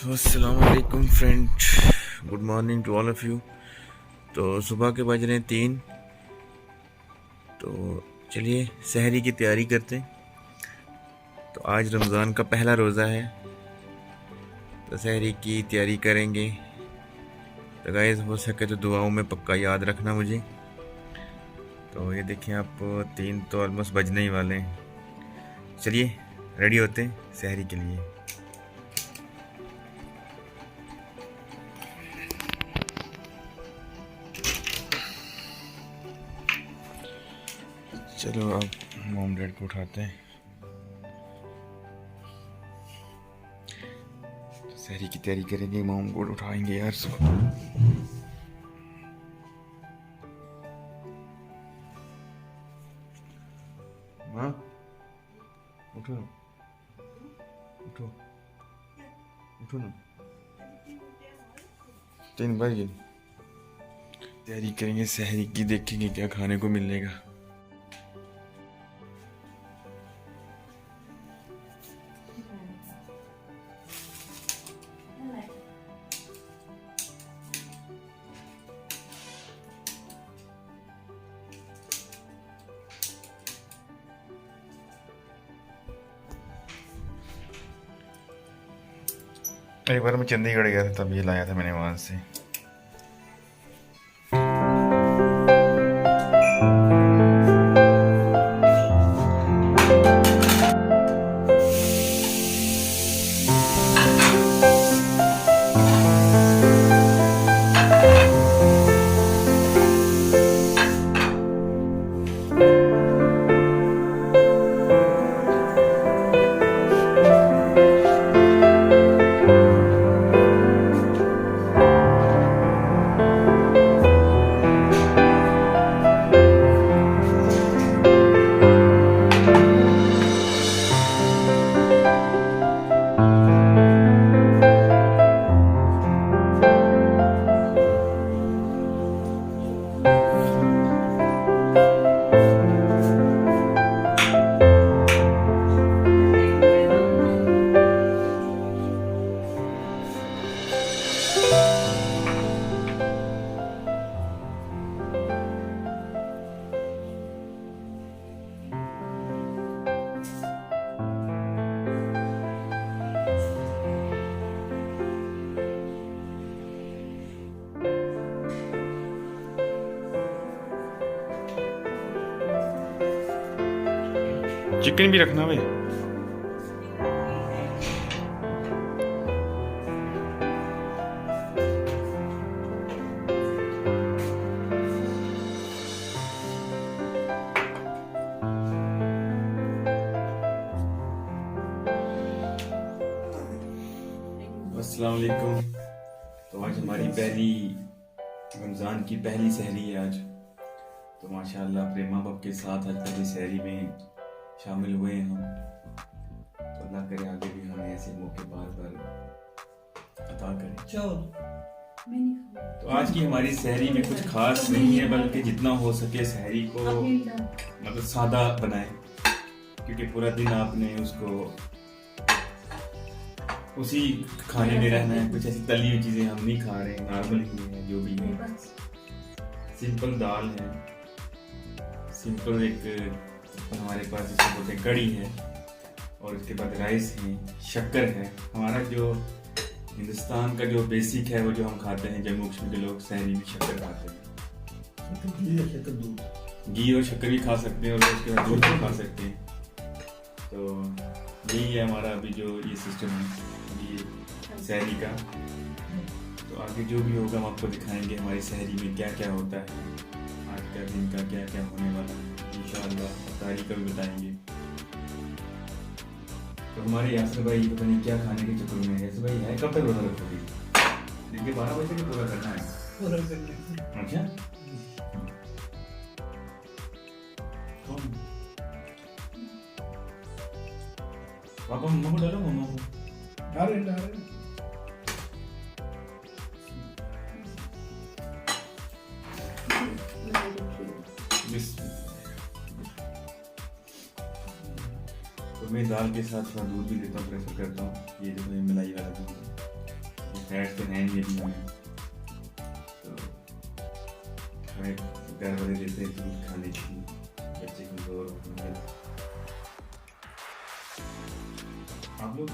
अस्सलाम वालेकुम friend, good morning to all of you. तो सुबह के बज रहे हैं 3। तो चलिए सहरी की तैयारी करते हैं। तो आज रमज़ान का पहला रोज़ा है, तो सहरी की तैयारी करेंगे। तो गाइस हो सके तो दुआओं में पक्का याद रखना मुझे। तो ये देखें आप, 3 तो ऑलमोस्ट बजने ही वाले हैं। चलिए रेडी होते हैं सहरी के लिए। चलो अब मॉम डैड को उठाते हैं। तो सहरी की तैयारी करेंगे, मॉम को उठाएंगे यार सुबह। माँ उठो, उठो, उठो ना, 3 बज गए। तैयारी करेंगे सहरी की, देखेंगे क्या खाने को मिलेगा। एक बार मैं चंडीगढ़ गया था, तब ये लाया था मैंने वहाँ से। चिकन भी रखना भाई। अस्सलाम वालेकुम। तो आज हमारी पहली रमज़ान की पहली सहरी है आज। तो माशाल्लाह अपने माँ बाप के साथ आज पहली सहरी में शामिल हुए हैं हम। तो अल्लाह करे आगे भी हमें ऐसे मौके बार बार अता करें। तो आज की हमारी सहरी में कुछ खास नहीं है, बल्कि जितना हो सके सहरी को मतलब सादा बनाएं, क्योंकि पूरा दिन आपने उसको उसी खाने में रहना है। कुछ ऐसी तली हुई चीज़ें हम नहीं खा रहे, नॉर्मल ही है जो भी है। सिंपल दाल है, सिंपल एक हमारे पास जिसको बोलते हैं कड़ी है, और उसके बाद राइस है, शक्कर है। हमारा जो हिंदुस्तान का जो बेसिक है वो जो हम खाते हैं, जम्मू कश्मीर के लोग सहरी में शक्कर खाते हैं। घी और शक्कर भी खा सकते हैं, और उसके बाद दूध भी खा सकते हैं। तो यही है हमारा अभी जो ये सिस्टम है ये सहरी का। तो आगे जो भी होगा हम आपको दिखाएंगे हमारी सहरी में क्या क्या होता है, आज का दिन का क्या क्या होने वाला है इंशाअल्लाह, तारीख का भी बताएंगे। तो हमारे यासर भाई पता नहीं क्या खाने के चक्कर में। यासर भाई है, कब तक रोजा रखोगे? दिन के 12 बजे तक पूरा करना है। पूरा करना है। अच्छा, पापा मम्मा को डालो, मम्मा को डाल। तो मैं दाल के साथ थोड़ा दूध भी देता हूँ, प्रेफर करता हूँ। ये देखो ये मलाई वाला दूध है। फैट तो है नहीं अभी हमें, तो हमें घर वाले देते हैं दूध खाने के लिए, बच्चे कमजोर होंगे। आप लोग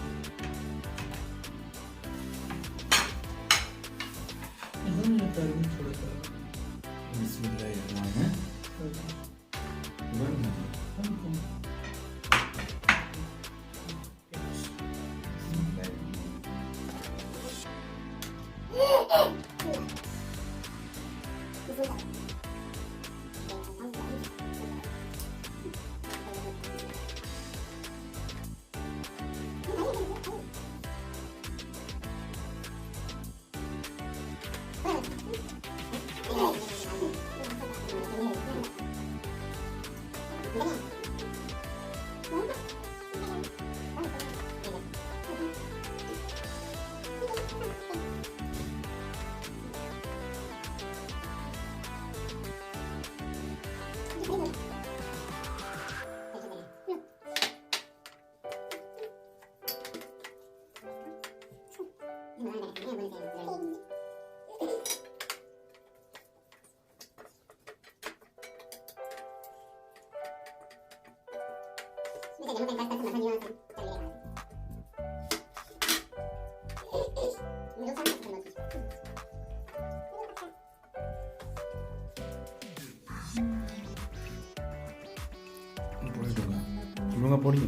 लूंगा पड़ी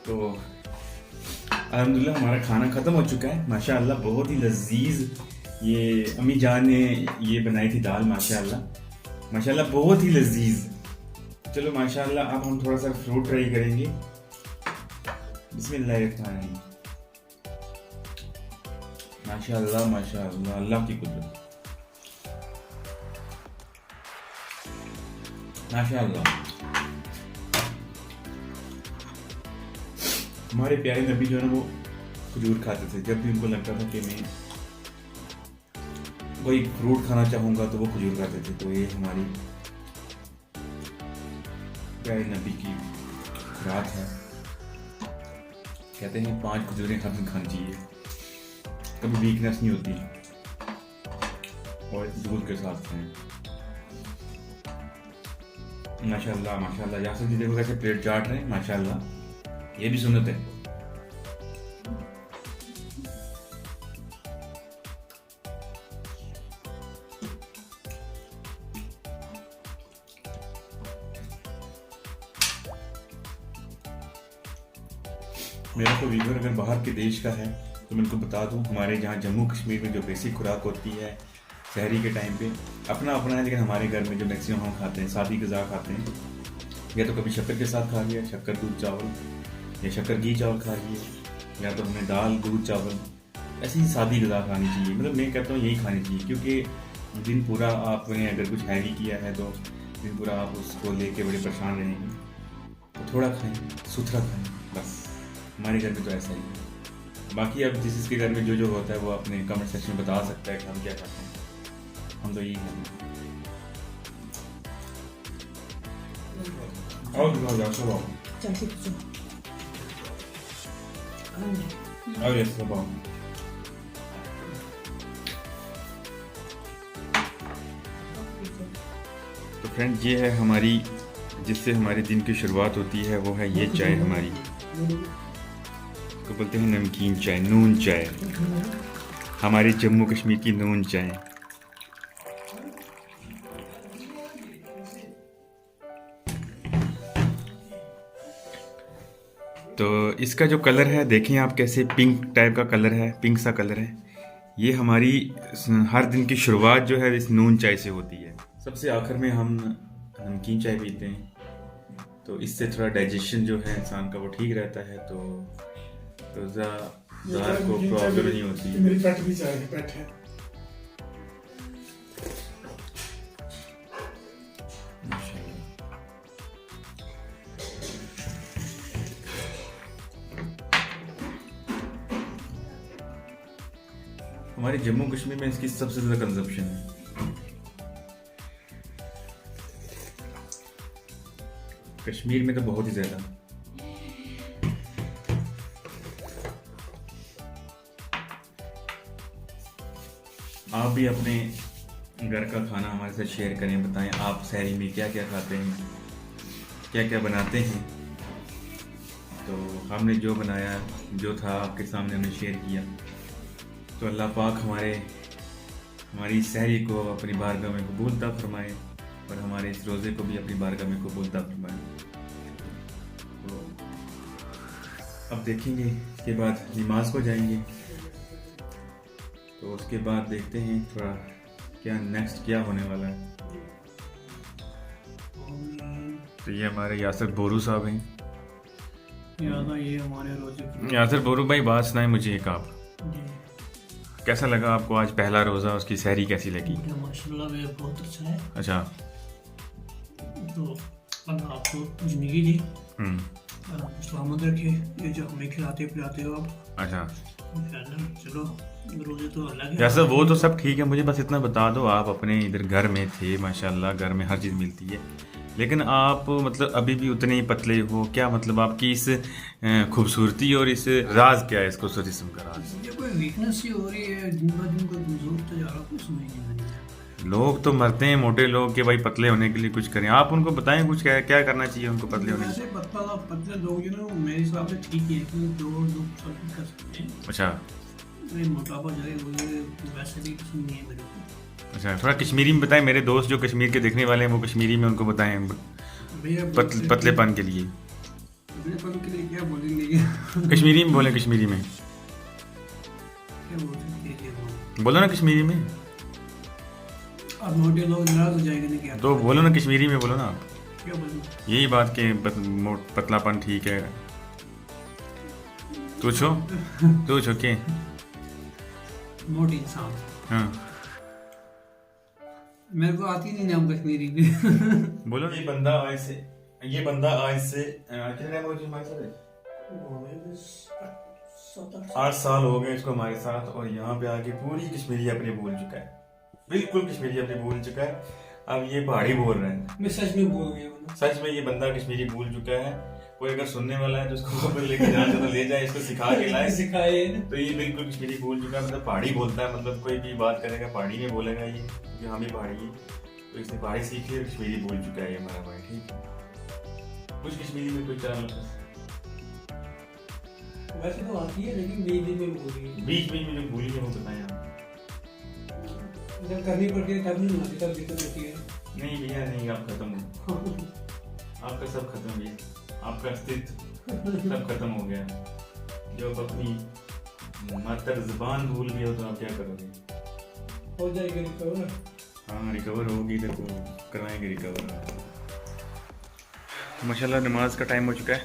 तो अल्हम्दुलिल्लाह हमारा खाना ख़त्म हो चुका है माशाअल्लाह। बहुत ही लजीज ये अम्मी जान ने ये बनाई थी दाल, माशाअल्लाह माशाअल्लाह बहुत ही लजीज। चलो माशाअल्लाह अब हम थोड़ा सा फ्रूट ट्राई करेंगे। बिस्मिल्लाहिर्रहमानिर्रहीम। माशाअल्लाह माशाअल्लाह, अल्लाह की कुदरत माशाअल्लाह। हमारे प्यारे नबी जो है ना वो खजूर खाते थे। जब भी उनको लगता था कि मैं कोई फ्रूट खाना चाहूँगा तो वो खजूर खाते थे। तो ये हमारी प्यारे नबी की खुराक है। कहते हैं 5 खजूरें हर दिन खानी चाहिए, कभी वीकनेस नहीं होती, और दूध के साथ खाएं। माशाल्लाह माशाल्लाह। यासर जी देखो कैसे प्लेट चाट रहे हैं, माशाल्लाह ये भी सुन्नत है। मेरा तो व्यूअर अगर बाहर के देश का है तो मैं उनको बता दूं, हमारे जहाँ जम्मू कश्मीर में जो बेसिक खुराक होती है शहरी के टाइम पे अपना अपना है, लेकिन हमारे घर में जो मैक्सिमम हम खाते हैं सादी ग़िज़ा खाते हैं। या तो कभी शक्कर के साथ खा लिया, शक्कर दूध चावल, या शक्कर घी चावल खा लिए, या तो हमने दाल दूध चावल, ऐसी ही सादी ग़िज़ा खानी चाहिए। मतलब मैं कहता हूँ यही खानी चाहिए, क्योंकि दिन पूरा आपने अगर कुछ हैवी किया है तो दिन पूरा आप उसको लेके बड़े परेशान रहेंगे। तो थोड़ा खाएँ, सुथरा खाएँ, बस। हमारे घर में तो ऐसा ही है। बाकी अब जिसके घर में जो जो होता है वो अपने कमेंट सेक्शन में बता सकता है कि हम क्या खाते हैं। हम तो यही खाते हैं। और तो फ्रेंड ये है हमारी, जिससे हमारे दिन की शुरुआत होती है, वो है ये चाय हमारी, को बोलते हैं नमकीन चाय, नून चाय, हमारी जम्मू कश्मीर की नून चाय। तो इसका जो कलर है देखें आप, कैसे पिंक टाइप का कलर है, पिंक सा कलर है। ये हमारी हर दिन की शुरुआत जो है इस नून चाय से होती है। सबसे आखिर में हम नमकीन चाय पीते हैं, तो इससे थोड़ा डाइजेशन जो है इंसान का वो ठीक रहता है, तो ज़्यादा को प्रॉब्लम नहीं होती। मेरी पेट भी चाय है, पेट है। हमारे जम्मू कश्मीर में इसकी सबसे ज़्यादा कंजप्शन है। कश्मीर में तो बहुत ही ज़्यादा। आप भी अपने घर का खाना हमारे साथ शेयर करें, बताएं आप सहरी में क्या क्या खाते हैं, क्या क्या बनाते हैं। तो हमने जो बनाया जो था आपके सामने हमने शेयर किया। तो अल्लाह पाक हमारी सहरी को अपनी बारगाह में कबूलता फरमाए और हमारे इस रोज़े को भी अपनी बारगाह में कबूलता फरमाए। तो अब देखेंगे, इसके बाद नमाज को जाएंगे, तो उसके बाद देखते हैं थोड़ा क्या नेक्स्ट क्या होने वाला है। तो ये हमारे यासर बोरू साहब हैं। ये हमारे रोजे यासर बोरू भाई, बात सुनाए मुझे एक आप, कैसा लगा आपको आज पहला रोज़ा, उसकी सहरी कैसी लगी? माशाल्लाह वे बहुत अच्छा है। अच्छा, तो अल्लाह आपको जिंदगी दी और आप सलामत रखे, ये जो हमें खिलाते पिलाते हो आप। अच्छा, चलो रोजे तो अलग है। जैसा वो तो सब ठीक है, मुझे बस इतना बता दो, आप अपने इधर घर में थे, माशाल्लाह घर में हर चीज़ मिलती है, लेकिन आप मतलब अभी भी उतने ही पतले हो, क्या मतलब आपकी इस खूबसूरती और इस राज क्या है, इसको जिस्म का राज? ये कोई वीकनेस ही हो रही है, दिन ब दिन कोई कमजोर तो जा रहा, कुछ समझ नहीं आ रही है। लोग तो मरते हैं मोटे लोग कि भाई पतले होने के लिए कुछ करें, आप उनको बताएं कुछ क्या क्या करना चाहिए उनको पतले होने के वैसे पतले लोग जो ना मेरे हिसाब से ठीक है, क्योंकि दो लोग सब कुछ कर सकते हैं। लिए? अच्छा ये मोटापा जो है वो वैसे भी पसंद नहीं है मेरे को। अच्छा, थोड़ा कश्मीरी में बताएं, मेरे दोस्त जो कश्मीर के देखने वाले हैं वो कश्मीरी में उनको बताएं भैया पतलेपन के लिए। पतलेपन के लिए क्या बोलेंगे? कश्मीरी में बोले, कश्मीरी में क्या बोल सकते हैं? बोलो ना कश्मीरी में, अब मोटे लोग नाराज हो जाएंगे ना, क्या तो बोलो ना कश्मीरी में, बोलो ना आप क्या बोलूं? यही बात के पतलापन ठीक है। तू छो के मोटी इंसान हाँ मेरे को आती नहीं नाम कश्मीरी में। बोलो। ये बंदा आज से कितने टाइम हो गया हमारे साथ? 8 साल हो गए इसको हमारे साथ, और यहाँ पे आके पूरी कश्मीरी अपनी भूल चुका है, बिल्कुल कश्मीरी अपनी भूल चुका है। अब ये पहाड़ी बोल रहे हैं। मैं सच में भूल गया हूँ। सच में ये बंदा कश्मीरी भूल चुका है। कोई अगर सुनने वाला है तो उसको ऊपर लेके जाए तो ले जाए, इसको सिखा के लाए, सिखाए। तो ये बिल्कुल कश्मीरी भूल चुका है, मतलब पहाड़ी बोलता है, मतलब कोई भी बात करेगा पहाड़ी में बोलेगा ये, क्योंकि हम ही पहाड़ी है, तो इसने पहाड़ी सीख ली, कश्मीरी भूल चुका है ये हमारा भाई। ठीक है, कुछ कश्मीरी में कोई चार वैसे तो आती है, लेकिन बीच में भूल गई। बीच में जो भूली है वो बताएं आप। जब करनी पड़ती है तब नहीं आती, तब दिक्कत होती है। नहीं भैया नहीं, आप खत्म हो, आपका सब खत्म है, आपका अस्तित्व सब खत्म हो गया। जब अपनी मातर जुबान भूल गए हो तो आप क्या करोगे? हो जाएगी रिकवर। हाँ रिकवर होगी, इधर को करवाएंगे रिकवर। माशाल्लाह नमाज का टाइम हो चुका है,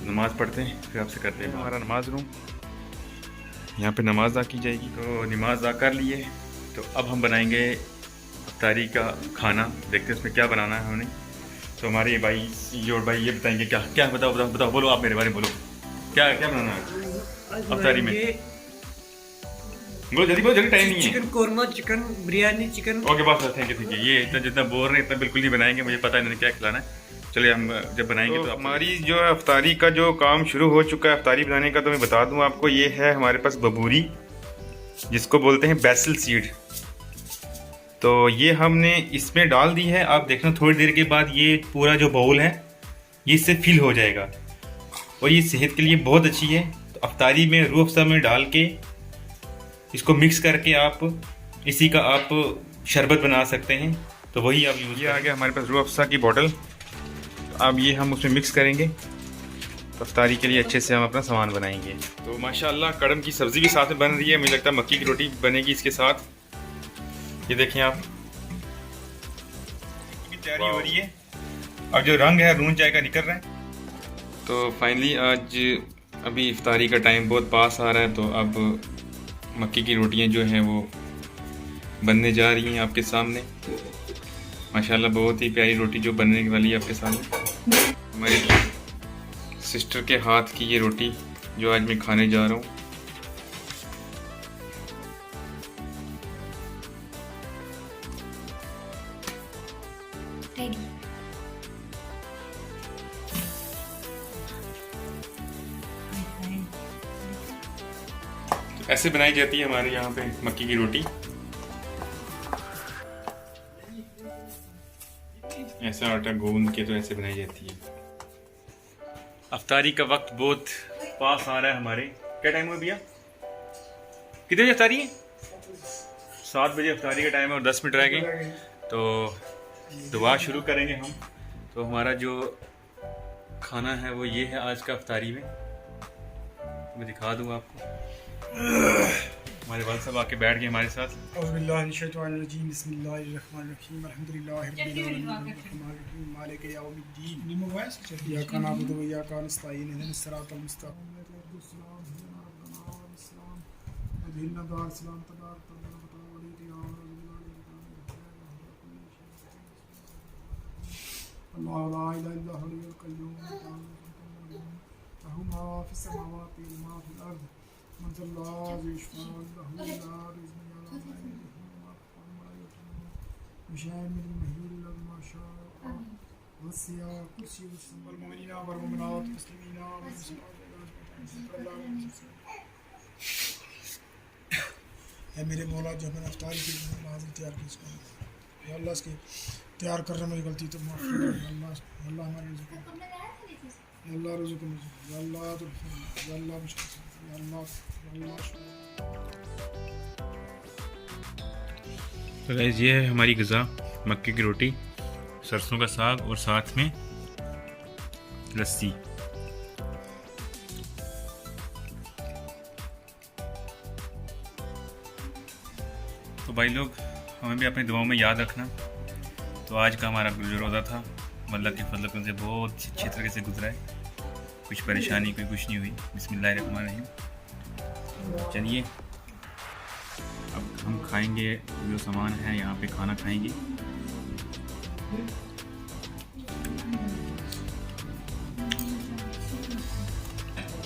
नमाज पढ़ते हैं फिर आपसे करते हैं। हमारा नमाज रूम यहाँ पे नमाज अदा की जाएगी, तो नमाज अदा कर लिए, तो अब हम बनाएंगे इफ्तारी का खाना, देखते हैं उसमें क्या बनाना है हमने। तो हमारे भाई जोड़ भाई ये बताएंगे क्या क्या, बताओ बोलो, आप मेरे बारे में बोलो, क्या क्या बनाना है इफ्तारी में? बोलो जल्दी, टाइम नहीं है। Chicken korma, chicken biryani, chicken. Okay बस, थैंक यू। ये इतना जितना बोल रहे हैं इतना बिल्कुल नहीं बनाएंगे, मुझे पता है इन्होंने क्या खिलाना है। चलिए हम जब बनाएंगे तो हमारी जो इफ्तारी का जो काम शुरू हो चुका है, इफ्तारी बनाने का, तो मैं बता दूं आपको, ये है हमारे पास बबूरी, जिसको बोलते हैं बेसिल सीड। तो ये हमने इसमें डाल दी है, आप देखना थोड़ी देर के बाद ये पूरा जो बाउल है ये इससे फिल हो जाएगा, और ये सेहत के लिए बहुत अच्छी है। तो इफ्तारी में रूह अफ़ज़ा में डाल के इसको मिक्स करके आप इसी का आप शरबत बना सकते हैं, तो वही आप यूज़। ये आ गया हमारे पास रूह अफ़ज़ा की बोतल, अब ये हम उसमें मिक्स करेंगे, तो इफ्तारी के लिए अच्छे से हम अपना सामान बनाएंगे। तो माशाल्लाह कड़म की सब्ज़ी भी साथ में बन रही है, मुझे लगता है मक्की की रोटी बनेगी इसके साथ। ये देखें आप, तैयारी हो रही है, अब जो रंग है नून चाय का निकल रहा है। तो फाइनली आज अभी इफ्तारी का टाइम बहुत पास आ रहा है, तो अब मक्की की रोटियां जो हैं वो बनने जा रही हैं आपके सामने। माशाल्लाह बहुत ही प्यारी रोटी जो बनने वाली है आपके सामने, हमारी सिस्टर के हाथ की ये रोटी जो आज मैं खाने जा रहा हूँ। ऐसे बनाई जाती है हमारे यहाँ पे मक्की की रोटी। ऐसा आटा गूंद के तो ऐसे बनाई जाती है। अफ्तारी का वक्त बहुत पास आ रहा है हमारे। क्या टाइम हुआ भैया? कितने बजे अफ्तारी है? 7 बजे अफ्तारी का टाइम है और 10 मिनट रह गए तो दुआ शुरू करेंगे हम। तो हमारा जो खाना है वो ये है आज का अफ्तारी में। मैं दिखा दूँ आपको। हमारे वाल साहब आके बैठ गए हमारे साथ। है मेरे मौला जो मैंने अफ्तारी के लिए हाजिर तैयार की इसको या अल्लाह इसके तैयार कर रहा मेरी गलती तो माफ़ कर अल्लाह अल्लाह हमारे अल्लाह रुज़ुक या अल्लाह तो या अल्लाह या अल्लाह तो गाइस ये है हमारी ग़िज़ा, मक्के की रोटी, सरसों का साग और साथ में लस्सी। तो भाई लोग हमें भी अपनी दुआओं में याद रखना। तो आज का हमारा जो रोज़ा था अल्लाह के फजल से बहुत अच्छे तरीके से गुजरा है। कुछ परेशानी कोई कुछ नहीं हुई। बिस्मिल्लाहिर्रहमानिर्रहीम। चलिए अब हम खाएंगे जो सामान है यहाँ पे, खाना खाएंगे।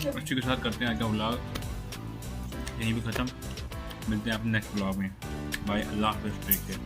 बच्चों के साथ करते हैं आज का व्लॉग यहीं पे ख़त्म। मिलते हैं अपने नेक्स्ट व्लॉग में। बाय, अल्लाह हाफ़िज़, टेक केयर।